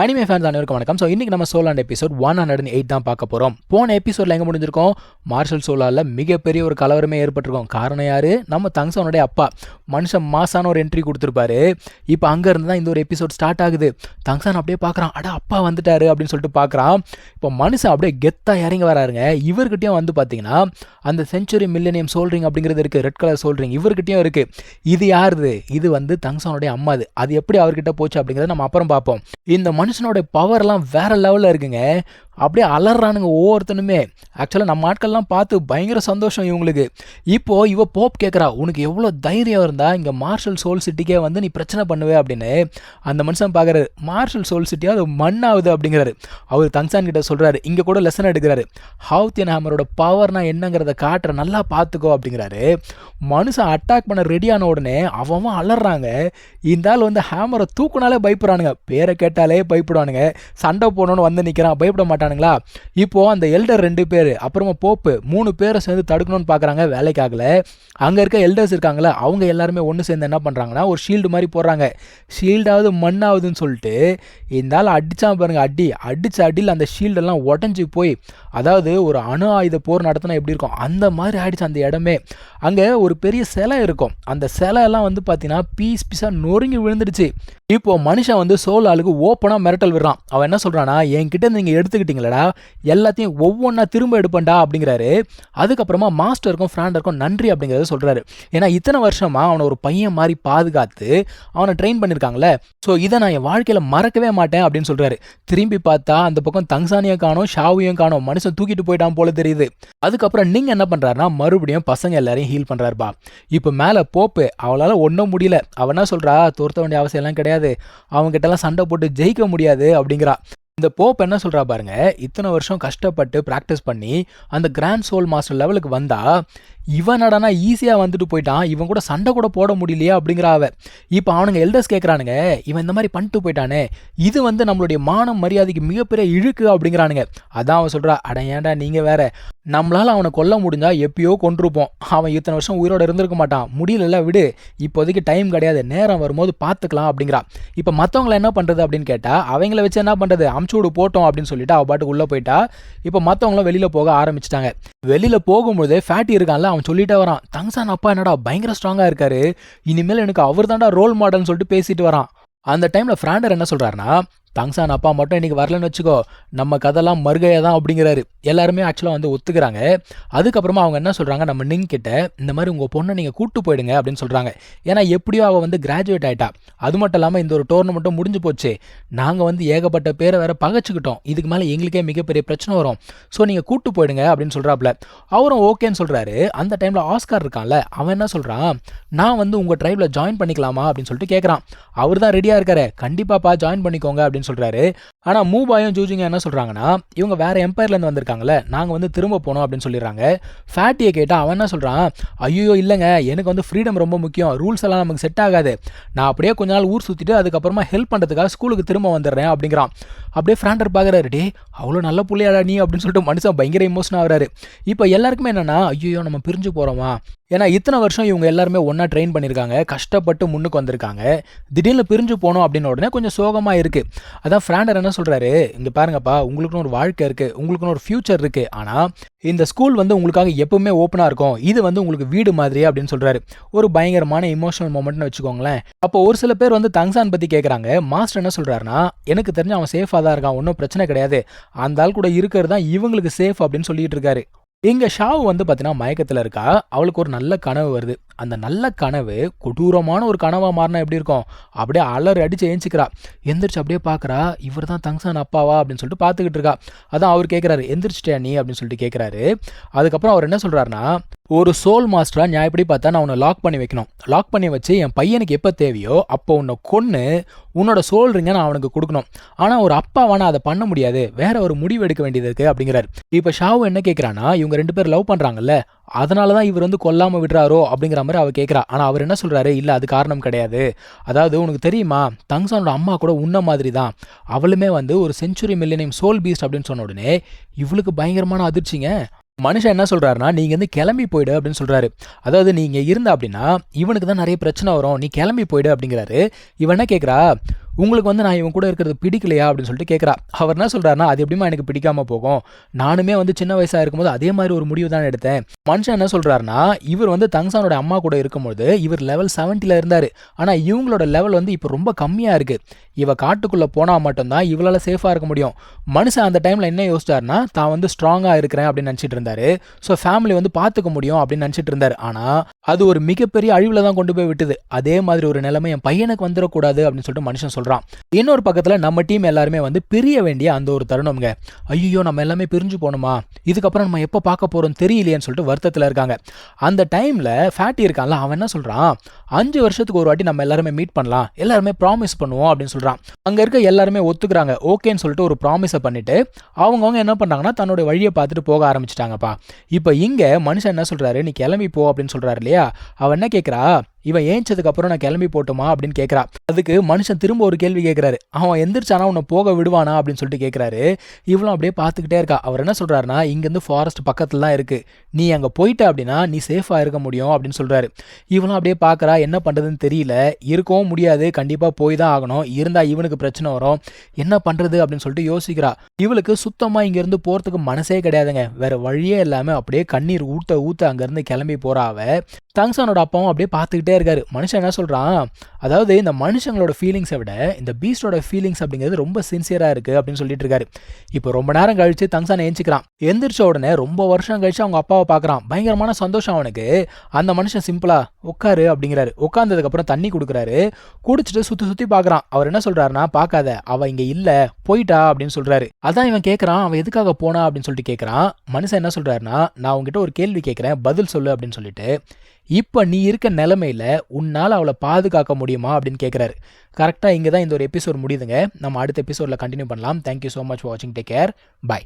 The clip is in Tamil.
அனிமே ஃபேன்ஸ் அனைவருக்கும் வணக்கம். ஸோ இன்னைக்கு நம்ம சோலாண்ட் எபிசோட் 108 தான் பார்க்க போகிறோம். போன எபிசோடில் எங்கே முடிஞ்சிருக்கோம்? மார்ஷல் சோலாரில் மிகப்பெரிய ஒரு கலவரமே ஏற்பட்டிருக்கும். காரணம் யார்? நம்ம தங்சனுடைய அப்பா. மனுஷன் மாசான ஒரு என்ட்ரி கொடுத்துருப்பாரு. இப்போ அங்கேருந்து தான் இந்த ஒரு எபிசோட் ஸ்டார்ட் ஆகுது. தங்சன் அப்படியே பார்க்குறான், அடா அப்பா வந்துட்டாரு அப்படின்னு சொல்லிட்டு பார்க்குறான். இப்போ மனுஷன் அப்படியே கெத்தாக இறங்கி வராருங்க. இவர்கிட்டையும் வந்து பார்த்தீங்கன்னா அந்த செஞ்சுரி மில்லேனியம் சோல்ரிங் அப்படிங்கிறது இருக்குது, ரெட் கலர் சோல்ரிங் இவர்கிட்டையும் இருக்குது. இது யாருது? இது வந்து தங்சனுடைய அம்மாது. அது எப்படி அவர்கிட்ட போச்சு அப்படிங்கிறத நம்ம அப்புறம் பார்ப்போம். இந்த மனுஷனோட பவர்லாம் வேற லெவலில் இருக்குங்க. அப்படியே அலறானுங்க ஒவ்வொருத்தனுமே. ஆக்சுவலாக நம்ம ஆட்கள்லாம் பார்த்து பயங்கர சந்தோஷம் இவங்களுக்கு. இப்போது இவ போப் கேட்குறா, உனக்கு எவ்வளோ தைரியம் இருந்தால் இங்கே மார்ஷல் சோல் சிட்டிக்கே வந்து நீ பிரச்சனை பண்ணுவே அப்படின்னு. அந்த மனுஷன் பார்க்குறாரு, மார்ஷல் சோல் சிட்டியாக அது மண்ணாகுது அப்படிங்கிறாரு. அவர் தங்சான் கிட்ட சொல்கிறாரு, இங்கே கூட லெசன் எடுக்கிறாரு. ஹவுத்தியன் ஹேமரோட பவர்னா என்னங்கிறத காட்டுற, நல்லா பார்த்துக்கோ அப்படிங்கிறாரு. மனுஷன் அட்டாக் பண்ண ரெடியான உடனே அவன் அலறாங்க. இந்த ஆள் வந்து ஹேமரை தூக்குனாலே பயப்படுறானுங்க. பேரை கேட்டாலே பயப்படுவானுங்க. சண்டை போடணும்னு வந்து நிற்கிறான், பயப்பட மாட்டானுங்களா? இப்போது அந்த எல்டர் 2 பேர் அப்புறமா போப்பு 3 பேரை சேர்ந்து தடுக்கணும்னு பார்க்குறாங்க, வேலைக்காகல. அங்கே இருக்க எல்டர்ஸ் இருக்காங்களே, அவங்க எல்லாருமே ஒன்று சேர்ந்து என்ன பண்ணுறாங்கன்னா ஒரு ஷீல்டு மாதிரி போடுறாங்க. ஷீல்டாவது மண்ணாகுதுன்னு சொல்லிட்டு இந்த ஆள் அடித்தான் பாருங்க. அடித்த அடியில் அந்த ஷீல்டெல்லாம் உடஞ்சி போய், அதாவது ஒரு அணு ஆயுத போர் நடத்தினா எப்படி இருக்கும் அந்த மாதிரி ஆயிடுச்சு அந்த இடமே. அங்கே ஒரு பெரிய சிலை இருக்கும். அந்த சிலை எல்லாம் வந்து பார்த்தீங்கன்னா பீஸாக நொறுங்கி விழுந்துடுச்சு. இப்போ மனுஷன் வந்து சோல் ஆளுக்கு ஓப்பனாக மிரட்டல் விடுறான். அவன் என்ன சொல்கிறான்னா, என்கிட்ட நீங்கள் எடுத்துக்கிட்டீங்களடா, எல்லாத்தையும் ஒவ்வொன்றா திரும்ப எடுப்பண்டா அப்படிங்கிறாரு. அதுக்கப்புறமா மாஸ்டருக்கும் ஃப்ராண்டருக்கும் நன்றி அப்படிங்கிறத சொல்கிறாரு. ஏன்னா இத்தனை வருஷமாக அவனை ஒரு பையன் மாதிரி பாதுகாத்து அவனை ட்ரெயின் பண்ணியிருக்காங்களே, ஸோ இதை நான் என் வாழ்க்கையில் மறக்கவே மாட்டேன் அப்படின்னு சொல்கிறாரு. திரும்பி பார்த்தா அந்த பக்கம் தங்சானியை காணோம், ஷாவையும் காணோம். மனுஷன் தூக்கிட்டு போயிட்டான் போல தெரியுது. அதுக்கப்புறம் நீங்கள் என்ன பண்ணுறாருனா மறுபடியும் பசங்க எல்லாரையும் ஹீல் பண்ணுறாருப்பா. இப்போ மேலே போப்பு அவளால் ஒன்றும் முடியல. அவன் என்ன சொல்கிறா, தோர்த்த வேண்டிய அவசியம் எல்லாம் கிடையாது, அவங்ககிட்டலாம் சண்டை போட்டு ஜெயிக்க முடியாது அப்படிங்கிறா. இந்த போப் என்ன சொல்கிறா பாருங்க, இத்தனை வருஷம் கஷ்டப்பட்டு ப்ராக்டிஸ் பண்ணி அந்த கிராண்ட் சோல் மாஸ்டர் லெவலுக்கு வந்தா இவன் நடனா ஈஸியாக வந்துட்டு போயிட்டான், இவன் கூட சண்டை கூட போட முடியலையா அப்படிங்கிற அவ. இப்போ அவனுங்க எல்டர்ஸ் கேட்குறானுங்க, இவன் இந்த மாதிரி பண்ணிட்டு போயிட்டானே, இது வந்து நம்மளுடைய மானம் மரியாதைக்கு மிகப்பெரிய இழுக்கு அப்படிங்கிறானுங்க. அதான் அவன் சொல்கிறா, அட ஏன்டா நீங்கள் வேற, நம்மளால் அவனை கொல்ல முடிஞ்சா எப்பயோ கொண்டிருப்போம், அவன் இத்தனை வருஷம் உயிரோடு இருந்திருக்க மாட்டான், முடியல விடு, இப்போதைக்கு டைம் கிடையாது, நேரம் வரும்போது பார்த்துக்கலாம் அப்படிங்கிறா. இப்போ மற்றவங்கள என்ன பண்ணுறது அப்படின்னு கேட்டால், அவங்கள வச்சு என்ன பண்ணுறது, அமுச்சூடு போட்டோம் அப்படின்னு சொல்லிட்டு அவள் பாட்டுக்கு உள்ளே போயிட்டா. இப்போ மற்றவங்களும் வெளியில் போக ஆரம்பிச்சிட்டாங்க. வெளியில் போகும்போது ஃபேட்டி இருக்கான்ல, அவன் சொல்லிட்டே வரான், தங்சான் அப்பா என்னடா பயங்கர ஸ்ட்ராங்காக இருக்காரு, இனிமேல் எனக்கு அவர் தான்டா ரோல் மாடல்னு சொல்லிட்டு பேசிட்டு வரான். அந்த டைமில் ஃப்ராண்டர் என்ன சொல்கிறாருன்னா, தங்சான் அப்பா மட்டும் இன்றைக்கி வரலன்னு வச்சுக்கோ, நம்ம கதெல்லாம் மறுகையாக தான் அப்படிங்கிறாரு. எல்லாருமே ஆக்சுவலாக வந்து ஒத்துக்கிறாங்க. அதுக்கப்புறமா அவங்க என்ன சொல்கிறாங்க, நம்ம நிங் கிட்ட இந்த மாதிரி உங்கள் பொண்ணை நீங்கள் கூட்டு போயிடுங்க அப்படின்னு சொல்கிறாங்க. ஏன்னா எப்படியோ அவள் வந்து கிராஜுவேட் ஆகிட்டா. அது மட்டும் இல்லாமல் இந்த ஒரு டோர்னமெண்ட்டும் முடிஞ்சு போச்சு. நாங்கள் வந்து ஏகப்பட்ட பேரை வேற பகச்சிக்கிட்டோம், இதுக்கு மேலே எங்களுக்கே மிகப்பெரிய பிரச்சனை வரும், ஸோ நீங்கள் கூட்டு போயிடுங்க அப்படின்னு சொல்கிறாப்புல. அவரும் ஓகேன்னு சொல்கிறாரு. அந்த டைமில் ஆஸ்கார் இருக்கான்ல, அவன் என்ன சொல்கிறான், நான் வந்து உங்கள் ட்ரைபில் ஜாயின் பண்ணிக்கலாமா அப்படின்னு சொல்லிட்டு கேட்குறான். அவர் தான் ரெடியாக இருக்காரு, கண்டிப்பாப்பா ஜாயின் பண்ணிக்கோங்க அப்படின்னு சொல்றாரு. ஆனா மூபாயும் ஜூஜிங்க என்ன சொல்றாங்கன்னா, இவங்க வேற எம்பையர்ல இருந்து வந்திருக்காங்கல்ல, நாங்க வந்து திரும்ப போனோம் அப்படின்னு சொல்லிடுறாங்க. ஃபேட்டியை கேட்டா அவன் என்ன சொல்றான், ஐயோ இல்லைங்க, எனக்கு வந்து ஃப்ரீடம் ரொம்ப முக்கியம், ரூல்ஸ் எல்லாம் நமக்கு செட் ஆகாது, நான் அப்படியே கொஞ்ச நாள் ஊர் சுத்திட்டு அதுக்கப்புறமா ஹெல்ப் பண்றதுக்காக ஸ்கூலுக்கு திரும்ப வந்துடுறேன் அப்படிங்கிறான். அப்படியே ஃப்ராண்டர் பார்க்குறாரு, டே அவ்வளோ நல்ல புள்ளையாடா நீ அப்படின்னு சொல்லிட்டு மனுஷன் பயங்கர இமோஷன் ஆகிறாரு. இப்போ எல்லாருக்குமே என்னன்னா, ஐயோ நம்ம பிரிஞ்சு போறோமா, ஏன்னா இத்தனை வருஷம் இவங்க எல்லாருமே ஒன்றா ட்ரெயின் பண்ணியிருக்காங்க, கஷ்டப்பட்டு முன்னுக்கு வந்திருக்காங்க, திடீர்னு பிரிஞ்சு போனோம் அப்படின்னு உடனே கொஞ்சம் சோகமாக இருக்குது. அதான் ஃப்ராண்டர் என்ன சொல்கிறாரு, இங்கே பாருங்கப்பா, உங்களுக்குன்னு ஒரு வாழ்க்கை இருக்குது, உங்களுக்குன்னு ஒரு ஃப்யூச்சர் இருக்குது, ஆனால் இந்த ஸ்கூல் வந்து உங்களுக்காக எப்பவுமே ஓப்பனாக இருக்கும், இது வந்து உங்களுக்கு வீடு மாதிரியே அப்படின்னு சொல்கிறாரு. ஒரு பயங்கரமான இமோஷனல் மொமெண்ட்னு வச்சுக்கோங்களேன். அப்போ ஒரு சில பேர் வந்து தங்சான் பற்றி கேட்குறாங்க. மாஸ்டர் என்ன சொல்கிறாருன்னா, எனக்கு தெரிஞ்சு அவன் சேஃபாக தான் இருக்கான், ஒன்றும் பிரச்சனை கிடையாது, அந்த ஆள் கூட இருக்கிறது தான் இவங்களுக்கு சேஃப் அப்படின்னு சொல்லிட்டு இருக்காரு. இங்கே ஷாவு வந்து பார்த்தீங்கன்னா மயக்கத்தில் இருக்கா. அவளுக்கு ஒரு நல்ல கனவு வருது. அந்த நல்ல கனவு கொடூரமான ஒரு கனவாக மாறினா எப்படி இருக்கும், அப்படியே அலறி அடித்து ஏஞ்சிக்கிறா. எந்திரிச்சு அப்படியே பார்க்குறா, இவர் தான் தங்சான் அப்பாவா அப்படின்னு சொல்லிட்டு பார்த்துக்கிட்டு இருக்கா. அதான் அவர் கேட்குறாரு, எந்திரிச்சிட்டியா நீ அப்படின்னு சொல்லிட்டு கேட்குறாரு. அதுக்கப்புறம் அவர் என்ன சொல்கிறாருன்னா, ஒரு சோல் மாஸ்டராக நியாயப்படி பார்த்தா நான் உன்னை லாக் பண்ணி வைக்கணும், லாக் பண்ணி வச்சு என் பையனுக்கு எப்போ தேவையோ அப்போ உன்னை கொன்று உன்னோட சோல் ரிங்கை நான் அவனுக்கு கொடுக்கணும், ஆனால் ஒரு அப்பாவானா அதை பண்ண முடியாது, வேற ஒரு முடிவு எடுக்க வேண்டியது இருக்குது அப்படிங்கிறாரு. இப்போ ஷாவு என்ன கேட்குறான்னா, இவங்க 2 பேர் லவ் பண்ணுறாங்கல்ல, அதனால தான் இவர் வந்து கொல்லாமல் விடுறாரோ அப்படிங்கிற மாதிரி அவள் கேட்குறா. ஆனால் அவர் என்ன சொல்கிறாரு, இல்லை அது காரணம் கிடையாது, அதாவது உனக்கு தெரியுமா, தங்சானோட அம்மா கூட உன்ன மாதிரி தான், அவளுமே வந்து ஒரு செஞ்சுரி மில்லேனியம் சோல் பீஸ்ட் அப்படின்னு சொன்ன உடனே இவளுக்கு பயங்கரமான அதிர்ச்சிங்க. மனுஷன் என்ன சொல்கிறாருன்னா, நீங்கள் வந்து கிளம்பி போயிடு அப்படின்னு சொல்கிறாரு. அதாவது நீங்கள் இருந்த அப்படின்னா இவனுக்கு தான் நிறைய பிரச்சனை வரும், நீ கிளம்பி போயிடு அப்படிங்கிறாரு. இவன் என்ன கேட்குறா, உங்களுக்கு வந்து நான் இவன் கூட இருக்கிறது பிடிக்கலையா அப்படின்னு சொல்லிட்டு கேட்குறா. அவர் என்ன சொல்கிறாருன்னா, அது எப்படிமா எனக்கு பிடிக்காம போகும், நானுமே வந்து சின்ன வயசாக இருக்கும்போது அதே மாதிரி ஒரு முடிவு தான் எடுத்தேன். மனுஷன் என்ன சொல்கிறாருன்னா, இவர் வந்து தங்சானோட அம்மா கூட இருக்கும்போது இவர் லெவல் 70 இருந்தார். ஆனால் இவங்களோட லெவல் வந்து இப்போ ரொம்ப கம்மியாக இருக்குது. இவ காட்டுக்குள்ளே போனால் மட்டும்தான் இவளால் சேஃபாக இருக்க முடியும். மனுஷன் அந்த டைமில் என்ன யோசிச்சாருன்னா, தான் வந்து ஸ்ட்ராங்காக இருக்கிறேன் அப்படின்னு நினச்சிட்டு இருந்தாரு. ஸோ ஃபேமிலி வந்து பார்த்துக்க முடியும் அப்படின்னு நினச்சிட்டு இருந்தார். ஆனால் அது ஒரு மிகப்பெரிய அழிவில் தான் கொண்டு போய் விட்டுது. அதே மாதிரி ஒரு நிலைமை என் பையனுக்கு வந்துடக்கூடாது அப்படின்னு சொல்லிட்டு மனுஷன் சொல்கிறான். இன்னொரு பக்கத்தில் நம்ம டீம் எல்லாருமே வந்து பிரிய வேண்டிய அந்த ஒரு தருணம்ங்க. ஐயோ நம்ம எல்லாமே பிரிஞ்சு போகணுமா, இதுக்கப்புறம் நம்ம எப்போ பார்க்க போகிறோம் தெரியலையேன்னு சொல்லிட்டு வருத்தத்தில் இருக்காங்க. அந்த டைமில் ஃபேட்டி இருக்கான்ல, அவன் என்ன சொல்கிறான், 5 வருஷத்துக்கு ஒரு வாட்டி நம்ம எல்லாருமே மீட் பண்ணலாம், எல்லாருமே ப்ராமிஸ் பண்ணுவோம் அப்படின்னு சொல்கிறான். அங்கே இருக்க எல்லாருமே ஒத்துக்கிறாங்க. ஓகேன்னு சொல்லிட்டு ஒரு ப்ராமிஸை பண்ணிட்டு அவங்கவுங்க என்ன பண்ணாங்கன்னா தன்னோட வழியை பார்த்துட்டு போக ஆரம்பிச்சிட்டாங்கப்பா. இப்போ இங்கே மனுஷன் என்ன சொல்கிறாரு, நீ கிளம்பி போ அப்படின்னு சொல்கிறாரு இல்லையா. அவன் என்ன கேட்குறா, இவன் ஏஞ்சதுக்கு அப்புறம் நான் கிளம்பி போட்டுமா அப்படின்னு கேட்குறா. அதுக்கு மனுஷன் திரும்ப ஒரு கேள்வி கேட்குறாரு, அவன் எந்திரிச்சானா உன்னை போக விடுவானா அப்படின்னு சொல்லிட்டு கேட்குறாரு. இவளும் அப்படியே பார்த்துக்கிட்டே இருக்கா. அவர் என்ன சொல்கிறாருன்னா, இங்கேருந்து ஃபாரஸ்ட் பக்கத்தில் தான் இருக்குது, நீ அங்கே போயிட்ட அப்படின்னா நீ சேஃபாக இருக்க முடியும் அப்படின்னு சொல்கிறாரு. இவளும் அப்படியே பார்க்குறா, என்ன பண்ணுறதுன்னு தெரியல, இருக்கவும் முடியாது, கண்டிப்பாக போய் தான் ஆகணும், இருந்தால் இவனுக்கு பிரச்சனை வரும், என்ன பண்ணுறது அப்படின்னு சொல்லிட்டு யோசிக்கிறா. இவளுக்கு சுத்தமாக இங்கேருந்து போகிறதுக்கு மனசே கிடையாதுங்க. வேறு வழியே இல்லாமல் அப்படியே கண்ணீர் ஊற்ற ஊற்ற அங்கேருந்து கிளம்பி போகிறாவ. தங்சானோட அப்பாவும் அப்படியே பார்த்துக்கிட்டே இருக்காரு. மனுஷன் என்ன சொல்கிறான், அதாவது இந்த மனுஷங்களோட ஃபீலிங்ஸை விட இந்த பீஸ்டோட ஃபீலிங்ஸ் அப்படிங்கிறது ரொம்ப சின்சியராக இருக்குது அப்படின்னு சொல்லிட்டு இருக்காரு. இப்போ ரொம்ப நேரம் கழிச்சு தங்சானை ஏஞ்சிக்கிறான். எந்திரிச்ச உடனே ரொம்ப வருஷம் கழிச்சு அவங்க அப்பாவை பார்க்குறான். பயங்கரமான சந்தோஷம் அவனுக்கு. அந்த மனுஷன் சிம்பிளா உட்காரு அப்படிங்கிறாரு. உட்காந்ததுக்கப்புறம் தண்ணி கொடுக்குறாரு. குடிச்சிட்டு சுற்றி சுற்றி பார்க்குறான். அவர் என்ன சொல்கிறாருன்னா, பார்க்காத, அவள் இங்கே இல்லை, போயிட்டா அப்படின்னு சொல்கிறாரு. அதான் இவன் கேட்குறான், அவன் எதுக்காக போனா அப்படின்னு சொல்லிட்டு கேட்குறான். மனுஷன் என்ன சொல்கிறாருன்னா, நான் உங்ககிட்ட ஒரு கேள்வி கேட்குறேன், பதில் சொல்லு அப்படின்னு சொல்லிட்டு, இப்போ நீ இருக்க நிலைமையில் உன்னால் அவளை பாதுகாக்க முடியுமா அப்படின்னு கேட்குறாரு. கரெக்டாக இங்கே தான் இந்த ஒரு எபிசோட் முடியுதுங்க. நம்ம அடுத்த எபிசோடில் கண்டினியூ பண்ணலாம். தேங்க்யூ ஸோ மச் ஃபார் வாட்சிங். Take care. பை.